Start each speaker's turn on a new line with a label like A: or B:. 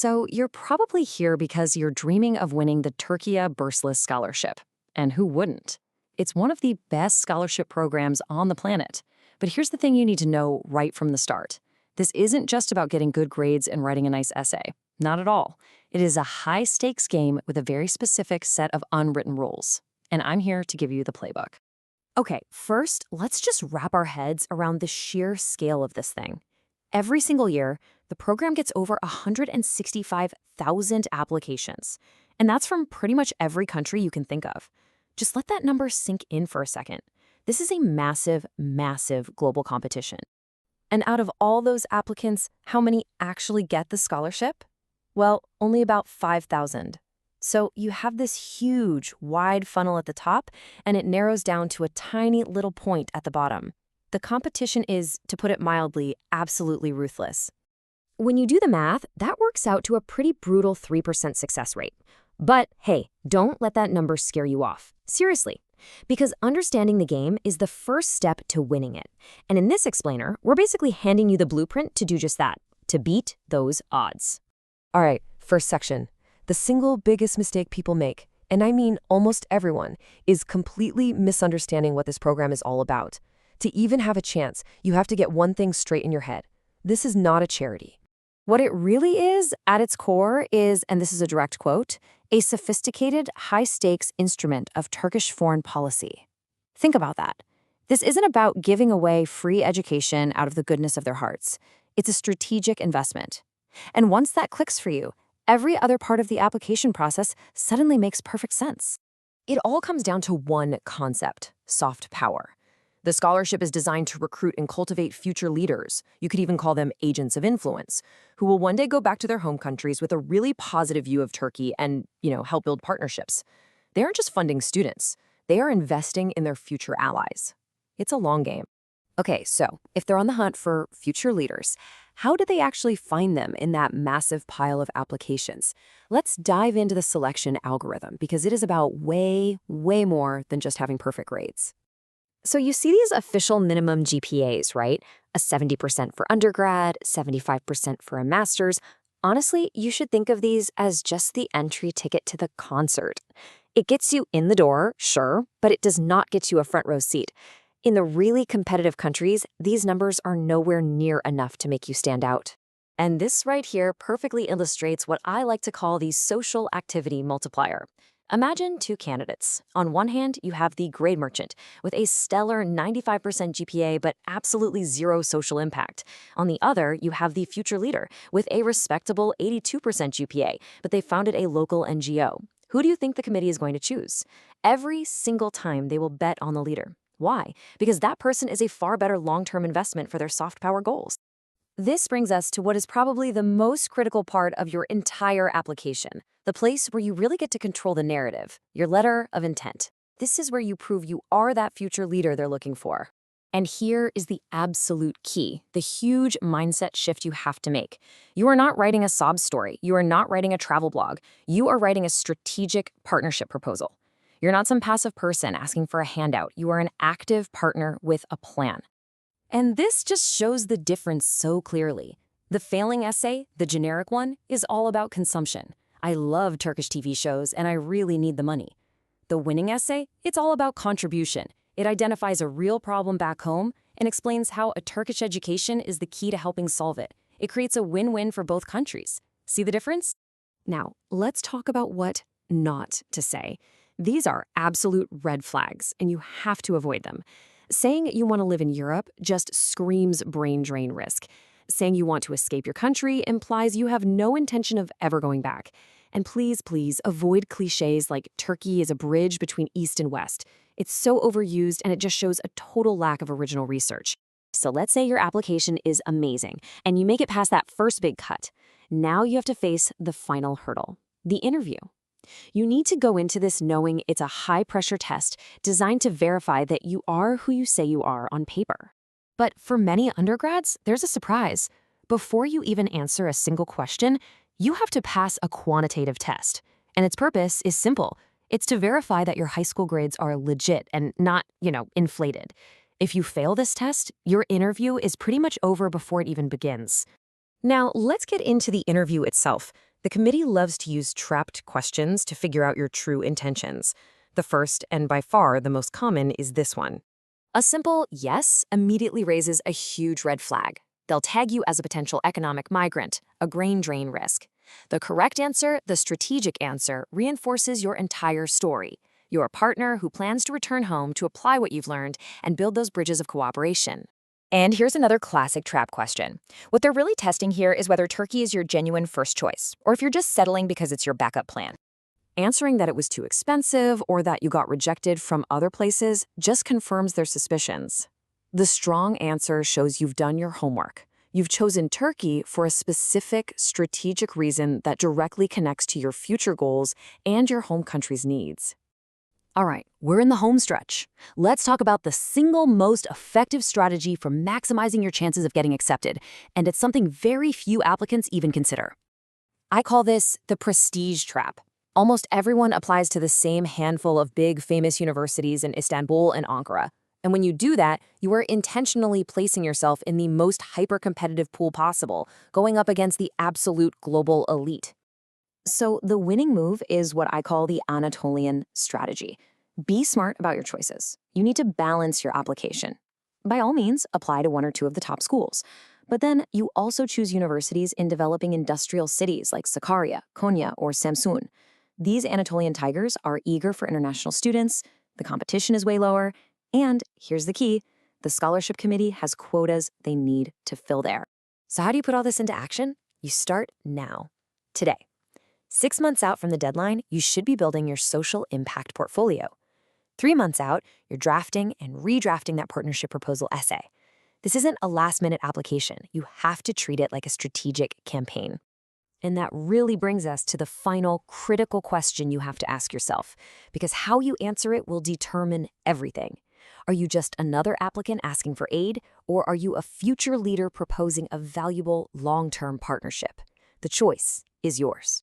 A: So you're probably here because you're dreaming of winning the Türkiye Bursları Scholarship. And who wouldn't? It's one of the best scholarship programs on the planet. But here's the thing you need to know right from the start. This isn't just about getting good grades and writing a nice essay. Not at all. It is a high-stakes game with a very specific set of unwritten rules. And I'm here to give you the playbook. Okay, first, let's just wrap our heads around the sheer scale of this thing. Every single year, the program gets over 165,000 applications. And that's from pretty much every country you can think of. Just let that number sink in for a second. This is a massive, massive global competition. And out of all those applicants, how many actually get the scholarship? Well, only about 5,000. So you have this huge, wide funnel at the top, and it narrows down to a tiny little point at the bottom. The competition is, to put it mildly, absolutely ruthless. When you do the math, that works out to a pretty brutal 3% success rate. But hey, don't let that number scare you off. Seriously. Because understanding the game is the first step to winning it. And in this explainer, we're basically handing you the blueprint to do just that, to beat those odds.
B: All right, first section. The single biggest mistake people make, and I mean almost everyone, is completely misunderstanding what this program is all about. To even have a chance, you have to get one thing straight in your head. This is not a charity.
A: What it really is, at its core, is, and this is a direct quote, a sophisticated, high-stakes instrument of Turkish foreign policy. Think about that. This isn't about giving away free education out of the goodness of their hearts. It's a strategic investment. And once that clicks for you, every other part of the application process suddenly makes perfect sense.
B: It all comes down to one concept: soft power. The scholarship is designed to recruit and cultivate future leaders. You could even call them agents of influence, who will one day go back to their home countries with a really positive view of Turkey and, help build partnerships. They aren't just funding students. They are investing in their future allies. It's a long game. Okay, so if they're on the hunt for future leaders, how do they actually find them in that massive pile of applications? Let's dive into the selection algorithm because it is about way, way more than just having perfect grades.
A: So you see these official minimum GPAs, right? A 70% for undergrad, 75% for a master's. Honestly, you should think of these as just the entry ticket to the concert. It gets you in the door, sure, but it does not get you a front row seat. In the really competitive countries, these numbers are nowhere near enough to make you stand out. And this right here perfectly illustrates what I like to call the social activity multiplier. Imagine two candidates. On one hand, you have the grade merchant with a stellar 95% GPA but absolutely zero social impact. On the other, you have the future leader with a respectable 82% GPA, but they founded a local NGO. Who do you think the committee is going to choose? Every single time they will bet on the leader. Why? Because that person is a far better long-term investment for their soft power goals. This brings us to what is probably the most critical part of your entire application, the place where you really get to control the narrative, your letter of intent. This is where you prove you are that future leader they're looking for. And here is the absolute key, the huge mindset shift you have to make. You are not writing a sob story. You are not writing a travel blog. You are writing a strategic partnership proposal. You're not some passive person asking for a handout. You are an active partner with a plan. And this just shows the difference so clearly. The failing essay, the generic one, is all about consumption. I love Turkish TV shows and I really need the money. The winning essay, it's all about contribution. It identifies a real problem back home and explains how a Turkish education is the key to helping solve it. It creates a win-win for both countries. See the difference? Now, let's talk about what not to say. These are absolute red flags, and you have to avoid them. Saying you want to live in Europe just screams brain drain risk. Saying you want to escape your country implies you have no intention of ever going back. And please, please avoid cliches like Turkey is a bridge between East and West. It's so overused and it just shows a total lack of original research. So let's say your application is amazing and you make it past that first big cut. Now you have to face the final hurdle, the interview. You need to go into this knowing it's a high-pressure test designed to verify that you are who you say you are on paper. But for many undergrads, there's a surprise. Before you even answer a single question, you have to pass a quantitative test. And its purpose is simple. It's to verify that your high school grades are legit and not, inflated. If you fail this test, your interview is pretty much over before it even begins. Now, let's get into the interview itself.
B: The committee loves to use trapped questions to figure out your true intentions. The first, and by far the most common, is this one.
A: A simple yes immediately raises a huge red flag. They'll tag you as a potential economic migrant, a grain drain risk. The correct answer, the strategic answer, reinforces your entire story. You're a partner who plans to return home to apply what you've learned and build those bridges of cooperation.
C: And here's another classic trap question. What they're really testing here is whether Turkey is your genuine first choice, or if you're just settling because it's your backup plan.
B: Answering that it was too expensive or that you got rejected from other places just confirms their suspicions. The strong answer shows you've done your homework. You've chosen Turkey for a specific, strategic reason that directly connects to your future goals and your home country's needs. All right, we're in the home stretch. Let's talk about the single most effective strategy for maximizing your chances of getting accepted, and it's something very few applicants even consider.
A: I call this the prestige trap. Almost everyone applies to the same handful of big, famous universities in Istanbul and Ankara. And when you do that, you are intentionally placing yourself in the most hyper-competitive pool possible, going up against the absolute global elite. So the winning move is what I call the Anatolian strategy. Be smart about your choices. You need to balance your application. By all means, apply to one or two of the top schools. But then you also choose universities in developing industrial cities like Sakarya, Konya, or Samsun. These Anatolian tigers are eager for international students, the competition is way lower, and here's the key, the scholarship committee has quotas they need to fill there. So how do you put all this into action? You start now, today. 6 months out from the deadline, you should be building your social impact portfolio. 3 months out, you're drafting and redrafting that partnership proposal essay. This isn't a last-minute application. You have to treat it like a strategic campaign. And that really brings us to the final critical question you have to ask yourself, because how you answer it will determine everything. Are you just another applicant asking for aid, or are you a future leader proposing a valuable long-term partnership? The choice is yours.